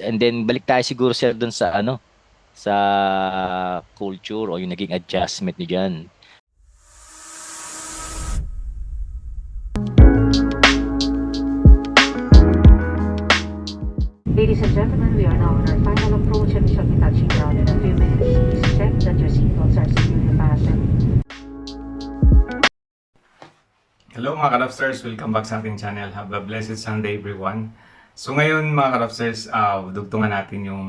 And then balik tayo siguro sir dun sa ano, sa culture o yung naging adjustment niyo diyan. Ladies and gentlemen, we are now on our final approach and we shall be touching down in a few minutes. Please check that your seatbelts are securely fastened. Hello mga Karapsters! Welcome back sa ating channel. Have a blessed Sunday everyone. So ngayon mga Karapsters, dugtungan natin yung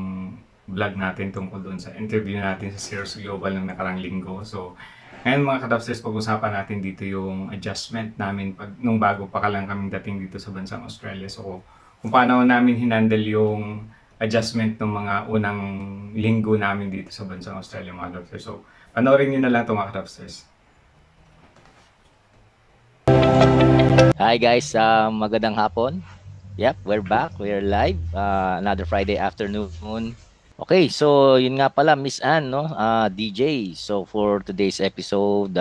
vlog natin tungkol doon sa interview natin sa Cirrus Global ng nakarang linggo. So ngayon mga Karapsters, pag-usapan natin dito yung adjustment namin nung bago pa lang kaming dating dito sa bansang Australia. So kung paano namin hinandle yung adjustment ng mga unang linggo namin dito sa bansang Australia mga Karapsters. So panoorin nyo na lang ito mga Karapsters. Hi guys, magandang hapon. Yep, we're back. We're live. Another Friday afternoon. Okay, so yun nga pala, Miss Ann, no? DJ. So for today's episode,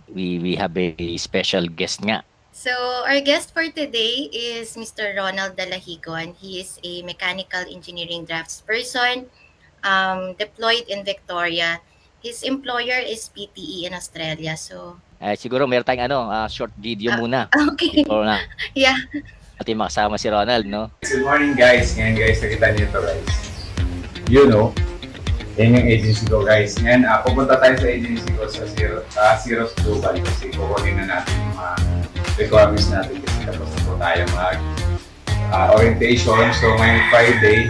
we have a special guest nga. So, our guest for today is Mr. Ronald Dalahigon. He is a mechanical engineering draftsperson deployed in Victoria. His employer is PTE in Australia. So, Siguro meron tayong short video muna okay. before na Yeah. ating makasama si Ronald, no? Good morning guys! Ngayon guys, nakita niyo ito guys. You know, yan yung agency ko guys. Ngayon, pupunta tayo sa agency ko sa Cirrus Global kasi kukunin na natin yung mga requirements natin kasi tapos na po tayo orientation. So ngayong Friday,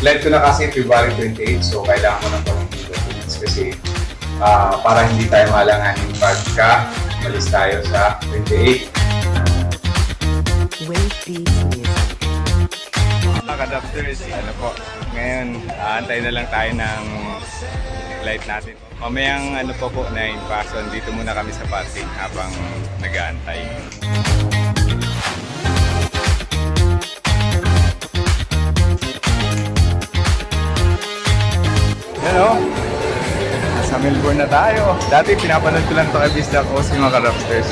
flight ko na kasi February 28, so kailangan ko na po ng documents kasi para hindi tayo malanganin pagka malis tayo sa 28. Mga kadapters, ano po, ngayon aantay na lang tayo ng flight natin. Mamayang ano po 9 pason, dito muna kami sa parking habang nag-aantay. Hello! Sa Melbourne na tayo. Dati pinapanood ko lang ito kay Bisdak o si mga kadapters.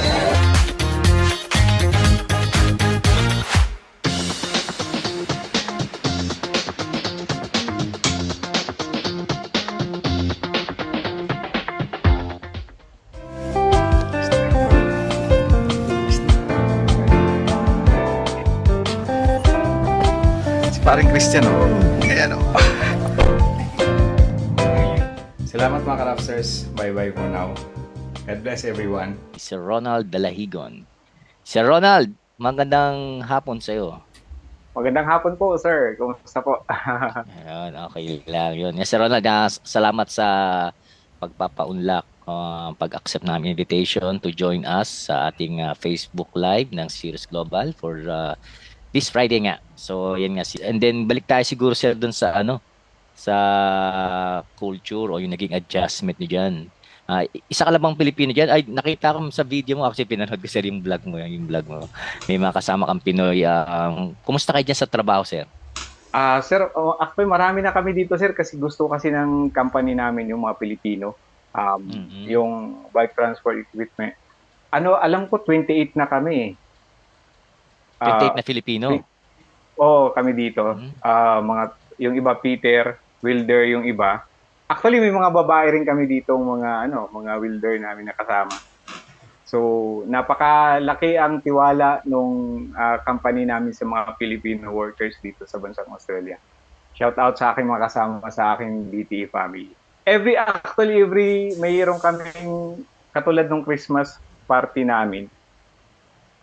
Parang Christian, oh. Ayan, oh. Salamat mga Karapsters. Bye-bye for now. God bless everyone. Si Ronald Dalahigon. Sir Ronald, magandang hapon sa iyo. Magandang hapon po, sir. Kumusta po? Ayun, okay lang yun. Yes, Sir Ronald, salamat sa pagpapaunlak, pag-accept namin invitation to join us sa ating Facebook Live ng Cirrus Global for this Friday nga. So, yan nga. And then, balik tayo siguro sir dun sa sa culture o yung naging adjustment niyo dyan. Isa ka lang bang Pilipino dyan? Ay, nakita ko sa video mo, kasi pinanood ko sir yung vlog mo. May mga kasama kang Pinoy. Kumusta kayo dyan sa trabaho, sir? Sir, actually marami na kami dito, sir, kasi gusto kasi ng company namin yung mga Pilipino. Yung bike transport equipment. Alam ko 28 na kami. 28 na Filipino? Oo, kami dito. Yung iba Peter, welder yung iba. Actually, may mga babae rin kami dito, mga welder namin na kasama. So, napakalaki ang tiwala nung company namin sa mga Filipino workers dito sa bansang Australia. Shout out sa aking mga kasama sa aking BTE family. Mayroon kaming katulad ng Christmas party namin.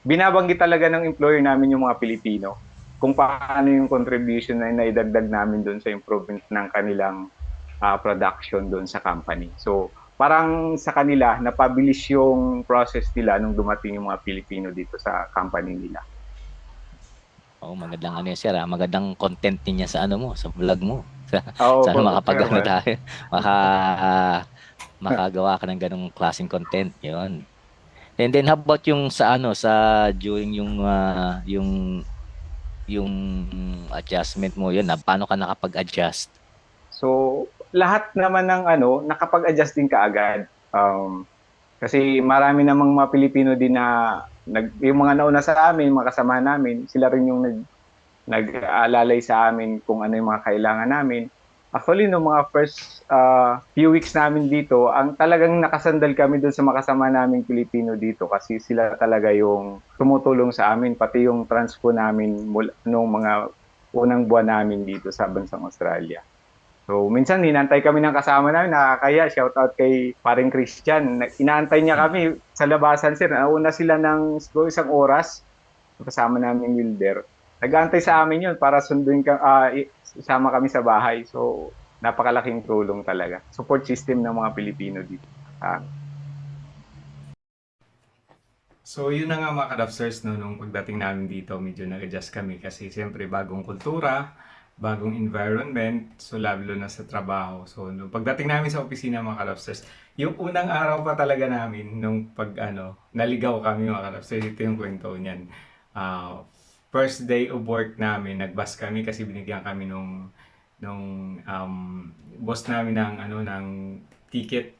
Binabanggit talaga ng employer namin yung mga Pilipino kung paano yung contribution na naidagdag namin doon sa improvement ng kanilang production doon sa company. So, parang sa kanila, napabilis yung process nila nung dumating yung mga Pilipino dito sa company nila. Magandang yan, sir. Magandang content niya sa sa vlog mo. Sana tayo. Makagawa ka ng ganong klaseng content. Yun. And then how about yung sa during yung adjustment mo yun, paano ka nakapag-adjust? So, lahat naman ng nakapag-adjust din kaagad. Kasi marami namang mga Pilipino din na yung mga nauna sa amin, mga kasama namin, sila rin yung nag-aalalay sa amin kung ano yung mga kailangan namin. Actually, no mga first few weeks namin dito, ang talagang nakasandal kami doon sa makasama naming Pilipino dito kasi sila talaga yung tumutulong sa amin, pati yung transpo namin nung mga unang buwan namin dito sa bansang Australia. So, minsan hinantay kami ng kasama namin, nakakaya, shoutout kay paring Christian. Inaantay niya kami sa labasan, sir. Nauna sila ng siguro isang oras, kasama namin Wilder. Nag-aantay sa amin yun para sunduin isama kami sa bahay. So, napakalaking tulong talaga. Support system ng mga Pilipino dito. So yun na nga mga kadapsters, no, nung pagdating namin dito, medyo nag-adjust kami kasi siyempre bagong kultura, bagong environment, so lalo na sa trabaho. So nung pagdating namin sa opisina mga kadapsters, yung unang araw pa talaga namin nung naligaw kami mga kadapsters, ito yung kwento niyan. First day of work namin, nag-bus kami kasi binigyan kami nung boss namin ng ticket,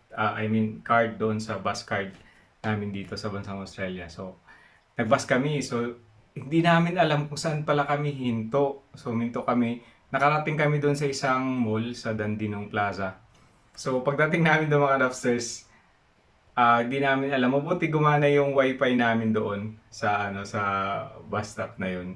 card doon sa bus card namin dito sa bansang Australia. So, nag-bus kami. So, hindi namin alam kung saan pala kami hinto. So, minto kami. Nakarating kami doon sa isang mall sa Dandenong Plaza. So, pagdating namin doon mga upstairs, di namin alam. Mabuti gumana yung wifi namin doon sa bus stop na yun.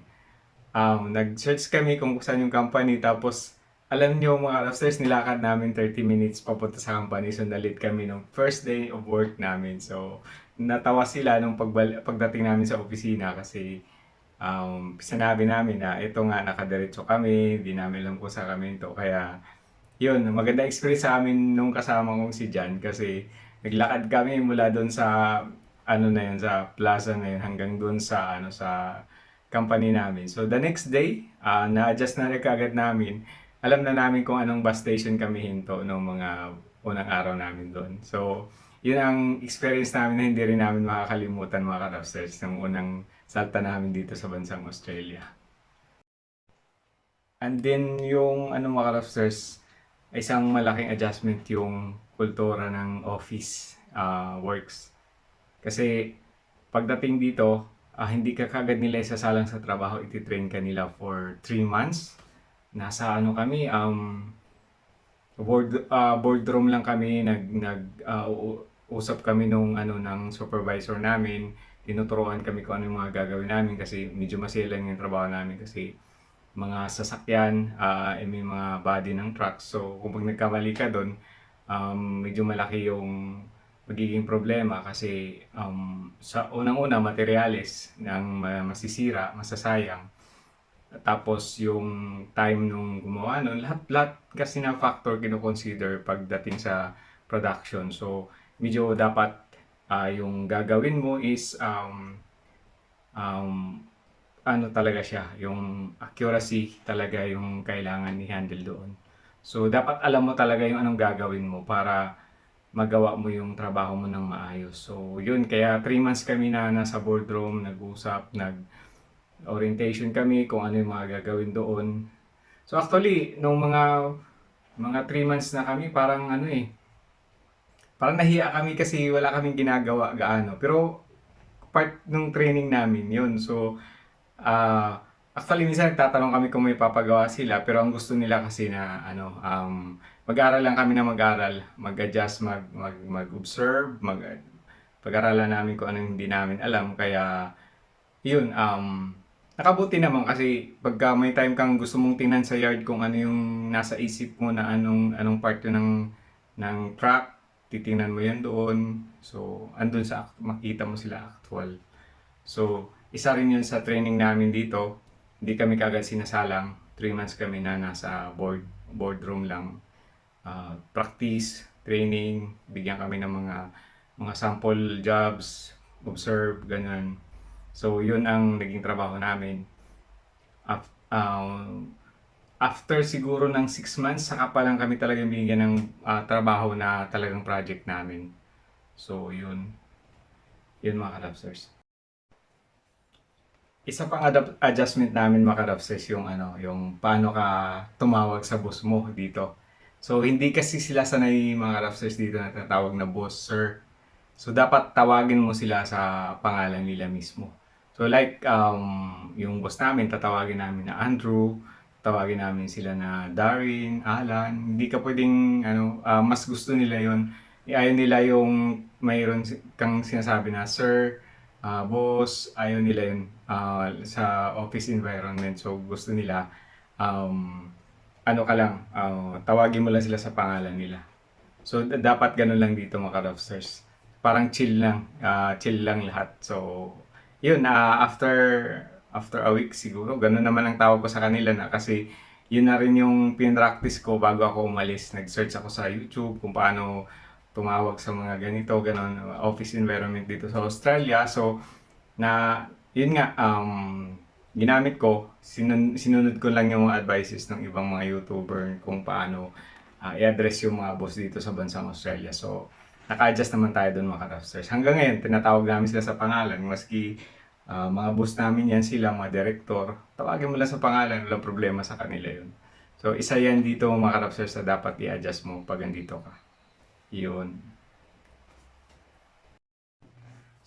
Nag-search kami kung saan yung company. Tapos, alam niyo mga upstairs, nilakad namin 30 minutes papunta sa company. So, nalit kami nung first day of work namin. So, natawa sila nung pagdating namin sa opisina kasi sinabi namin na ito nga, nakadiretso kami, di namin alam kung saan kami ito. Kaya, yun, maganda experience sa amin nung kasama kong si Jan kasi naglakad kami mula doon sa sa plaza na yun hanggang doon sa sa company namin. So the next day, na-adjust na rin kagad namin. Alam na namin kung anong bus station kami hinto nung mga unang araw namin doon. So yun ang experience namin na hindi rin namin makakalimutan mga ka-Rapsters ng unang salta namin dito sa bansang Australia. And then yung mga ka-Rapsters, isang malaking adjustment yung kultura ng office works. Kasi pagdating dito, hindi ka kagad nila isasalang sa trabaho, ititrain ka nila for 3 months. Nasa kami, boardroom lang kami, usap kami ng supervisor namin, tinuturuan kami kung ano yung mga gagawin namin kasi medyo masilang yung trabaho namin kasi mga sasakyan, may mga body ng truck. So kung pag nagkamali ka doon, medyo malaki yung magiging problema kasi sa unang-una materyales ng masisira, masasayang. Tapos yung time nung gumawa nun, lahat kasi na factor kino-consider pagdating sa production. So medyo dapat yung gagawin mo is talaga siya, yung accuracy talaga yung kailangan i-handle doon. So dapat alam mo talaga yung anong gagawin mo para magawa mo yung trabaho mo ng maayos. So yun, kaya 3 months kami na nasa boardroom, nag-usap, nag-orientation kami kung ano yung mga gagawin doon. So actually, nung mga 3 months na kami, parang parang nahiya kami kasi wala kaming ginagawa gaano. Pero part ng training namin yun. So actually minsan nagtatanong kami kung may papagawa sila, pero ang gusto nila kasi na mag-aral lang kami na mag-aral, mag-adjust, mag-observe, pag-aralan namin kung anong hindi namin alam. Kaya yun, nakabuti naman kasi pagka may time kang gusto mong tingnan sa yard kung ano yung nasa isip mo na anong part yun ng truck, titingnan mo yan doon. So andun makita mo sila actual. So isa rin yun sa training namin dito. Hindi kami kagad sinasalang. 3 months kami na nasa boardroom lang. Practice, training, bigyan kami ng mga sample jobs, observe, ganun. So yun ang naging trabaho namin. After siguro ng 6 months, saka pa lang kami talagang binigyan ng trabaho na talagang project namin. So yun mga ka-Rapsters. Isa pang adjustment namin mga ka-Rapsters yung paano ka tumawag sa boss mo dito. So hindi kasi sila sanay mga ka-Rapsters dito na tatawag na boss, sir. So dapat tawagin mo sila sa pangalan nila mismo. So like, yung boss namin, tatawagin namin na Andrew, tatawagin namin sila na Darin, Alan. Hindi ka pwedeng, mas gusto nila yon. Ayaw nila yung mayroon kang sinasabi na sir, boss, ayaw nila yun sa office environment. So gusto nila, ano ka lang, tawagin mo lang sila sa pangalan nila. So dapat ganun lang dito mga ka-Ravsters. Parang chill lang lahat. So yun, after a week siguro, ganun naman ang tawag ko sa kanila na kasi yun na rin yung pinractice ko bago ako umalis. Nag-search ako sa YouTube kung paano tumawag sa mga ganito, ganun, office environment dito sa Australia. So, yun nga, ginamit ko, sinunod ko lang yung mga advices ng ibang mga YouTuber kung paano i-address yung mga boss dito sa bansang Australia. So, naka-adjust naman tayo doon mga ka-Ravsters. Hanggang ngayon, tinatawag namin sila sa pangalan. Maski mga boss namin yan sila, mga director, tawagin mo lang sa pangalan, walang problema sa kanila yun. So, isa yan dito mga ka-Ravsters na dapat i-adjust mo pag andito ka. Yun.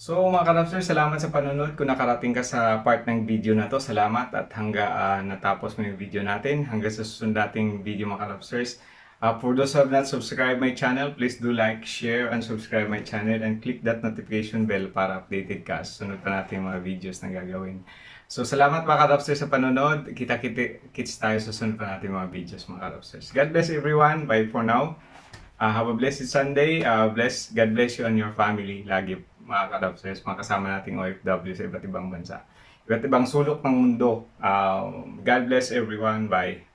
So mga ka-Ravsters, salamat sa panonood. Kung nakarating ka sa part ng video na to, salamat at hangga natapos mo yung video natin. Hanggang sa susunod nating video mga ka-Ravsters. For those who have not subscribed my channel, please do like, share, and subscribe my channel and click that notification bell para updated ka sa sunod pa natin mga videos na gagawin. So salamat mga ka-Ravsters sa panonood. Kita-kits tayo sa sunod pa natin mga videos mga ka-Ravsters. God bless everyone. Bye for now. Have a blessed Sunday. God bless you and your family. Lagi mga ka-Ravsters, mga kasama nating OFW sa iba't ibang bansa. Iba't ibang sulok ng mundo. God bless everyone. Bye.